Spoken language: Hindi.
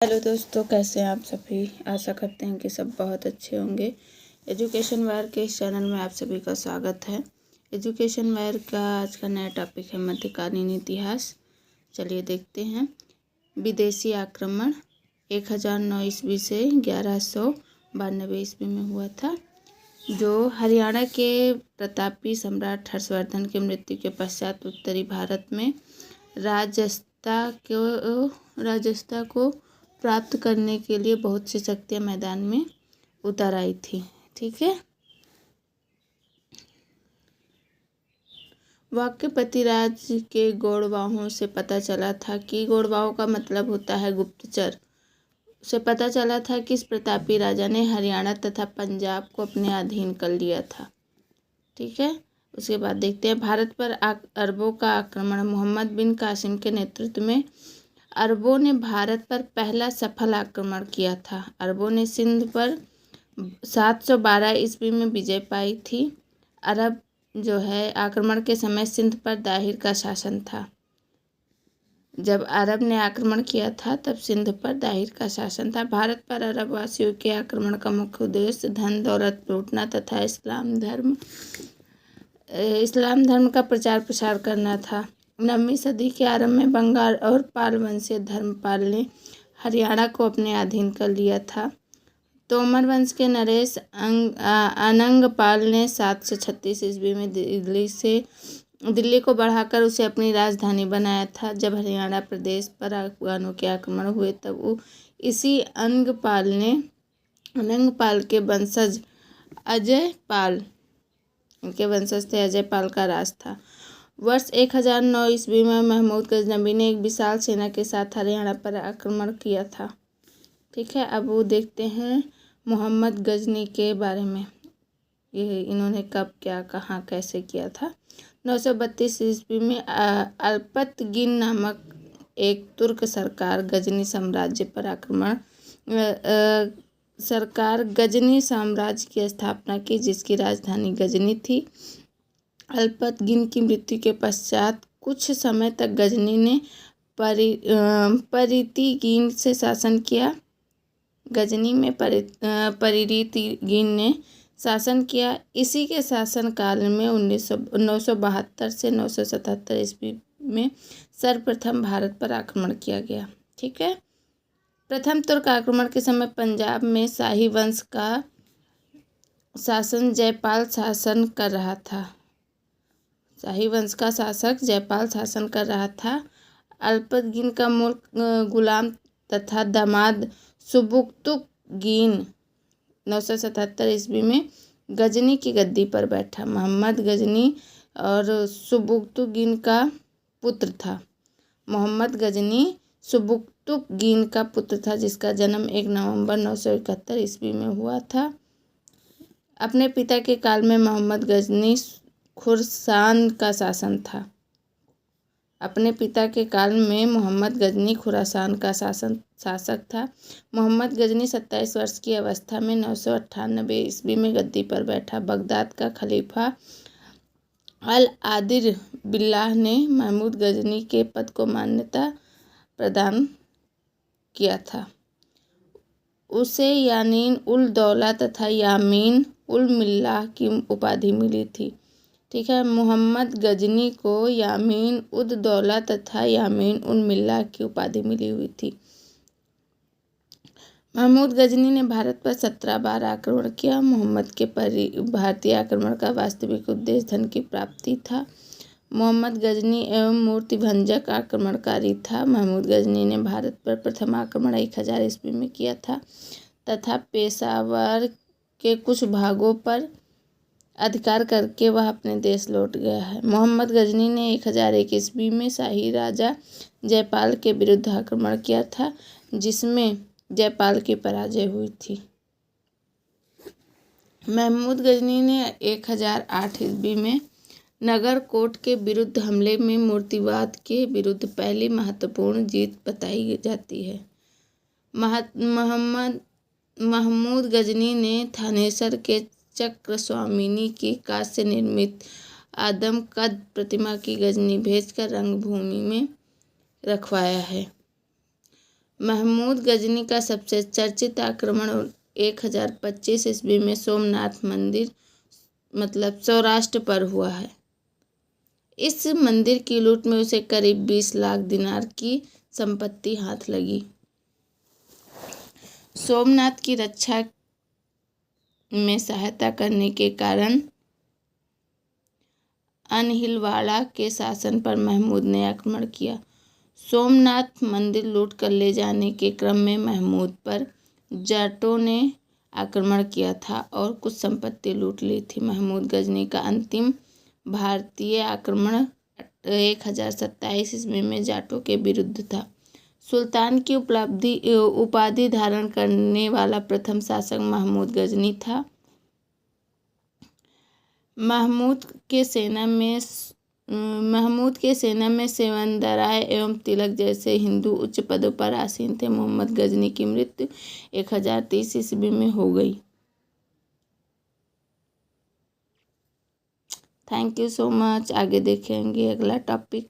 हेलो दोस्तों, कैसे हैं आप सभी। आशा करते हैं कि सब बहुत अच्छे होंगे। एजुकेशन वायर के इस चैनल में आप सभी का स्वागत है। एजुकेशन वायर का आज का नया टॉपिक है मध्यकालीन इतिहास। चलिए देखते हैं। विदेशी आक्रमण 1009 ईस्वी से 1192 ईस्वी में हुआ था, जो हरियाणा के प्रतापी सम्राट हर्षवर्धन की मृत्यु के पश्चात उत्तरी भारत में राजस्ता को प्राप्त करने के लिए बहुत सी शक्तियाँ मैदान में उतर आई थी। ठीक है। वाक्यपतिराज के गौड़वाहों से पता चला था कि गौड़वाहों का मतलब होता है गुप्तचर। से पता चला था कि इस प्रतापी राजा ने हरियाणा तथा पंजाब को अपने अधीन कर लिया था। ठीक है। उसके बाद देखते हैं भारत पर अरबों का आक्रमण। मोहम्मद बिन कासिम के नेतृत्व में अरबों ने भारत पर पहला सफल आक्रमण किया था। अरबों ने सिंध पर 712 ईस्वी में विजय पाई थी। अरब जो है आक्रमण के समय सिंध पर दाहिर का शासन था। जब अरब ने आक्रमण किया था तब सिंध पर दाहिर का शासन था। भारत पर अरब वासियों के आक्रमण का मुख्य उद्देश्य धन दौलत लूटना तथा इस्लाम धर्म का प्रचार प्रसार करना था। 9वीं सदी के आरंभ में बंगाल और पाल वंशीय धर्मपाल ने हरियाणा को अपने अधीन कर लिया था। तोमर वंश के नरेश अनंगपाल ने 736 ईस्वी में दिल्ली को बढ़ाकर उसे अपनी राजधानी बनाया था। जब हरियाणा प्रदेश पर अफगानों के आक्रमण हुए तब इसी अनंगपाल के वंशज थे। अजय पाल का राज था। वर्ष 1009 ईस्वी में महमूद गजनबी ने एक विशाल सेना के साथ हरियाणा पर आक्रमण किया था। ठीक है। अब वो देखते हैं मोहम्मद गजनी के बारे में। ये इन्होंने कब, क्या, कहाँ, कैसे किया था। 932 ईस्वी में अल्पतगिन नामक एक तुर्क सरकार गजनी साम्राज्य की स्थापना की, जिसकी राजधानी गजनी थी। अल्पतगिन की मृत्यु के पश्चात कुछ समय तक गजनी ने परितीगीन से शासन किया। गजनी में परितीगीन ने शासन किया। इसी के शासनकाल में 972 से 977 ईस्वी में सर्वप्रथम भारत पर आक्रमण किया गया। ठीक है। प्रथम तुर्क आक्रमण के समय पंजाब में शाही वंश का शासन जयपाल शासन कर रहा था। शाही वंश का शासक जयपाल शासन कर रहा था। अल्पतगिन का मूल गुलाम तथा दामाद सुबुक्तुगीन 977 ईस्वी में गजनी की गद्दी पर बैठा। मोहम्मद गजनी और सुबुक्तुगीन का पुत्र था। मोहम्मद गजनी सुबुक्तुगीन का पुत्र था, जिसका जन्म 1 नवंबर 971 ईस्वी में हुआ था। अपने पिता के काल में मोहम्मद गजनी खुरासान का शासन था। अपने पिता के काल में मोहम्मद गजनी खुरासान का शासक था। मोहम्मद गजनी 27 वर्ष की अवस्था में 998 ईस्वी में गद्दी पर बैठा। बगदाद का खलीफा अल आदिल बिल्लाह ने महमूद गजनी के पद को मान्यता प्रदान किया था। उसे यामीन उल दौला तथा यामीन उल मिल्लाह की उपाधि मिली थी। ठीक है। मोहम्मद गजनी को यामीन उद दौला तथा यामीन उल मिल्लाह की उपाधि मिली हुई थी। महमूद गजनी ने भारत पर 17 बार आक्रमण किया। मोहम्मद के भारतीय आक्रमण का वास्तविक उद्देश्य धन की प्राप्ति था। मोहम्मद गजनी एवं मूर्तिभंजक आक्रमणकारी था। महमूद गजनी ने भारत पर प्रथम आक्रमण 1000 ईस्वी में किया था तथा पेशावर के कुछ भागों पर अधिकार करके वह अपने देश लौट गया है। मोहम्मद गजनी ने 1001 ईस्वी में शाही राजा जयपाल के विरुद्ध आक्रमण किया था, जिसमें जयपाल की पराजय हुई थी। महमूद गजनी ने 1008 ईस्वी में नगरकोट के विरुद्ध हमले में मूर्तिवाद के विरुद्ध पहली महत्वपूर्ण जीत बताई जाती है। महमूद गजनी ने थानेसर के चक्र स्वामिनी की कांच से निर्मित आदम कद प्रतिमा की गजनी भेजकर रंगभूमि में रखवाया है। महमूद गजनी का सबसे चर्चित आक्रमण 1025 ईस्वी में सोमनाथ मंदिर मतलब सौराष्ट्र पर हुआ है। इस मंदिर की लूट में उसे करीब 20 लाख दिनार की संपत्ति हाथ लगी। सोमनाथ की रक्षा में सहायता करने के कारण अनहिलवाड़ा के शासन पर महमूद ने आक्रमण किया। सोमनाथ मंदिर लूट कर ले जाने के क्रम में महमूद पर जाटों ने आक्रमण किया था और कुछ संपत्ति लूट ली थी। महमूद गजनी का अंतिम भारतीय आक्रमण 1027 ईस्वी में जाटों के विरुद्ध था। सुल्तान की उपाधि धारण करने वाला प्रथम शासक महमूद गजनी था। महमूद के सेना में सेवंदराय एवं तिलक जैसे हिंदू उच्च पदों पर आसीन थे। मोहम्मद गजनी की मृत्यु 1030 ईस्वी में हो गई। Thank you so much. आगे देखेंगे अगला टॉपिक।